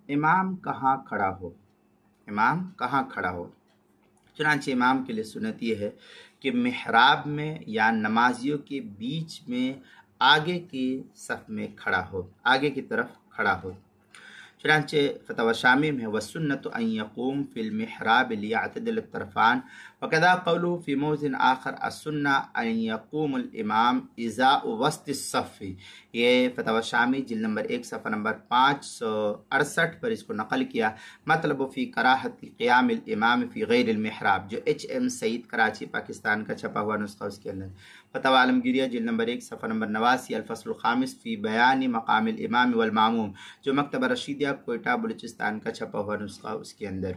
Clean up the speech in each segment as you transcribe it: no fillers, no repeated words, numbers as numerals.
इमाम कहाँ खड़ा हो, इमाम कहाँ खड़ा हो। चुनांचे इमाम के लिए सुन्नत ये है कि मिहराब में या नमाजियों के बीच में आगे की सफ में खड़ा हो, आगे की तरफ खड़ा हो। चुनांचे फतवा शामी में वसुन्नत अन यक़ूम फिल मिहराब लियअतदिल तरफ़ान वकदा क़ौलुहु फ़ी मौज़िन आख़र अस्सुन्ना अन यक़ूमुल इमाम इज़ा वस्तिस सफ़। ये फतवा शामी जिल्द नंबर 1 सफ़ा नंबर 568 पर इसको नकल किया। मतलब फ़ी कराहती क़ियामिल इमाम फ़ी गैरिल मिहराब, जो HM सईद कराची पाकिस्तान का छपा हुआ नुस्खा, उसके अंदर फतवा आलमगीरिया जिल्द नंबर 1 सफ़ा नंबर 89 अल-फ़स्लुल ख़ामिस फ़ी बयान मक़ामिल इमाम वल मामूम, जो मकतबा रशीदिया कोयटा बलूचिस्तान का छपा हुआ नुस्खा, उसके अंदर।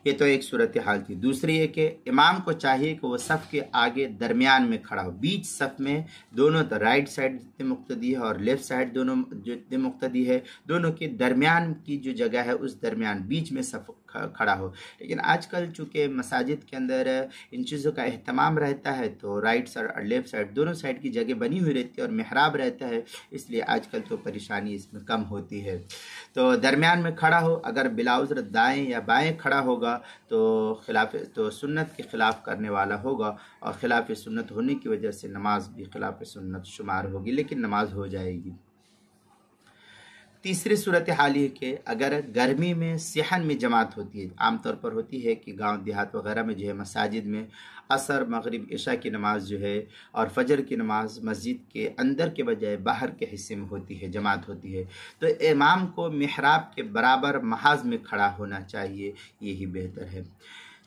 ये तो एक सूरत हाल थी। दूसरी है कि इमाम को चाहिए कि वो सफ़ के आगे दरमियान में खड़ा हो, बीच सफ़ में, दोनों राइट साइड जितने मुक्तदी है और लेफ़्ट साइड दोनों जितने मुक्तदी है, दोनों के दरमियान की जो जगह है उस दरमियान बीच में सफ़ खड़ा हो। लेकिन आजकल चूँकि मसाजिद के अंदर इन चीज़ों का अहतमाम रहता है तो राइट साइड और लेफ़्ट साइड दोनों साइड की जगह बनी हुई रहती है और मेहराब रहता है, इसलिए आजकल तो परेशानी इसमें कम होती है। तो दरमियान में खड़ा हो, अगर बिलाउज़र दाएं या बाएं खड़ा होगा तो सुन्नत के ख़िलाफ़ करने वाला होगा और ख़िलाफ़ सुन्नत होने की वजह से नमाज भी ख़िलाफ़ सुन्नत शुमार होगी, लेकिन नमाज हो जाएगी। तीसरी सूरत हाल है कि अगर गर्मी में सेहन में जमात होती है, आमतौर पर होती है कि गांव देहात वगैरह में जो है मसाजिद में असर मगरिब इशा की नमाज जो है और फजर की नमाज मस्जिद के अंदर के बजाय बाहर के हिस्से में होती है, जमात होती है, तो इमाम को मिहराब के बराबर महाज में खड़ा होना चाहिए, यही बेहतर है।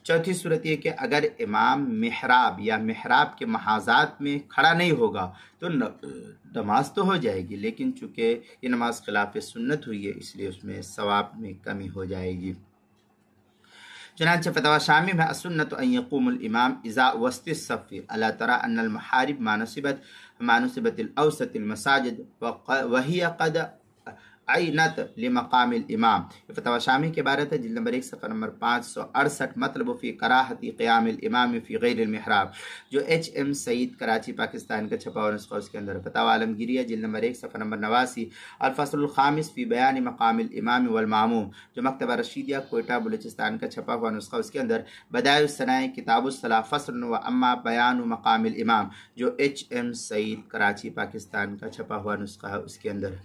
चौथी सूरत ये कि अगर इमाम मिहराब या मिहराब के महाजात में खड़ा नहीं होगा तो नमाज तो हो जाएगी, लेकिन चूँकि ये नमाज खिलाफ सुन्नत हुई है इसलिए उसमें सवाब में कमी हो जाएगी। चुनांचे फतवा शामी में असुन्नत अन यक़ूमुल इमाम इज़ा वस्तिस सफ़ अला तरा अन्नल महारिब मानुसिबतिल औसतिल मसाजिद वहिय क़द आइनत लिमक़ामिल इमाम। फतवा शामी के बारत है जिल्द नंबर 1 सफ़ा नंबर 568। मतलब फ़ी कराहती क़ियामिल इमाम फ़ी गैरिल मिहराब, जो HM सईद कराची पाकिस्तान का छपा हुआ नुस्खा, उसके अंदर। फतवा आलमगीरिया जिल्द नंबर 1 सफ़ा नंबर 89 अल-फ़स्लुल ख़ामिस फ़ी बयान मक़ामिल इमाम वल मामूम, जो मकतबा रशीदिया कोयटा बलूचिस्तान का छपा हुआ नुस्खा, उसके अंदर। बदाइउस सनाए किताबुस सलाह फ़स्ल व अम्मा बयान मक़ामिल इमाम, जो HM सईद कराची पाकिस्तान का छपा हुआ नुस्खा है, उसके अंदर।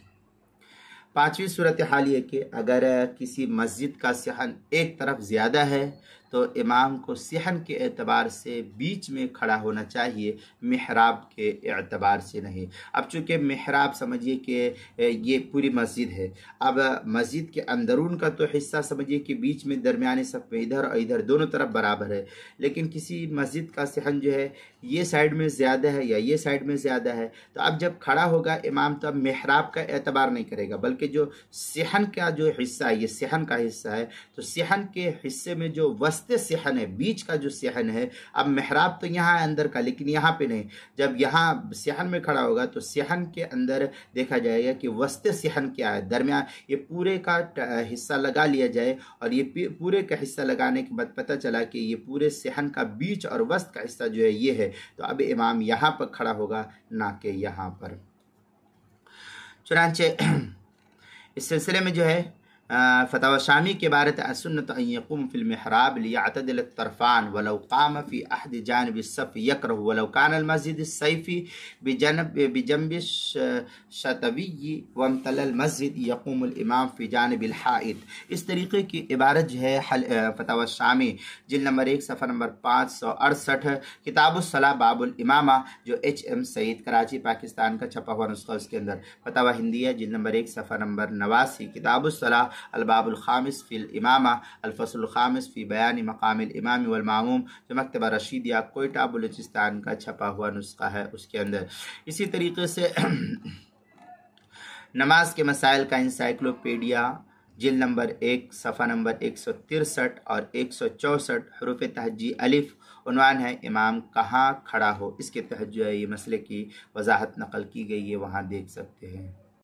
पांचवी सूरत हाल ये कि अगर किसी मस्जिद का सेहन एक तरफ ज़्यादा है तो इमाम को सेहन के एतबार से बीच में खड़ा होना चाहिए, मिहराब के एतबार से नहीं। अब चूँकि मिहराब समझिए कि ये पूरी मस्जिद है, अब मस्जिद के अंदरून का तो हिस्सा समझिए कि बीच में दरमियाने सफ़ में इधर और इधर दोनों तरफ बराबर है, लेकिन किसी मस्जिद का सेहन जो है ये साइड में ज़्यादा है या ये साइड में ज़्यादा है, तो अब जब खड़ा होगा इमाम तो अब मिहराब का एतबार नहीं करेगा, बल्कि जो सेहन का जो हिस्सा है, ये सेहन का हिस्सा है, तो सेहन के हिस्से में जो वस्ते सेहन है, बीच का जो सेहन है, अब मिहराब तो यहाँ है अंदर का, लेकिन यहाँ पे नहीं। जब यहाँ सेहन में खड़ा होगा तो सेहन के अंदर देखा जाएगा कि वस्ते सेहन क्या है, दरमियान ये पूरे का हिस्सा लगा लिया जाए, और ये पूरे का हिस्सा लगाने के बाद पता चला कि ये पूरे सेहन का बीच और वस्त का हिस्सा जो है ये है, तो अब इमाम यहाँ पर खड़ा होगा, ना कि यहाँ पर। चुनांचे इस सिलसिले में जो है फतवा शामी के बारत असुन्नत अन यक़ूम फिल मिहराब लियअतदिल तरफ़ान वलौ क़ाम फ़ी अहद जानिब सफ़ यकरहु वलौ कान अल मस्जिद सैफ़ी बिजंब शतवी वमतल मस्जिद यक़ूमुल इमाम फ़ी जानिबिल हाइद। इस तरीके की इबारत जो है फतवा शामी जिल्द नंबर 1 सफ़ा नंबर 568 किताबुस सलाह बाबुल इमामा, जो HM सईद कराची पाकिस्तान का छपा हुआ नुस्खा, उसके अंदर। फतवा हिंदिया जिल्द नंबर 1 सफ़ा नंबर 89 किताबुस सलाह अल-बाबुल ख़ामिस फ़िल इमामा अल-फ़स्लुल ख़ामिस फ़ी बयान मक़ामिल इमाम वल मामूम, जो मकतबा रशीदिया कोयटा बलूचिस्तान का छपा हुआ नुस्खा है, उसके अंदर। इसी तरीके से नमाज के मसाइल का इंसाइक्लोपीडिया जिल्द नंबर 1 सफ़ा नंबर 163 और 164 हरूफ तहज्जी अलिफ, उन्वान है इमाम कहाँ खड़ा हो। इसके तहत जो है ये मसले की वजाहत नकल की गई है, वहाँ देख सकते हैं।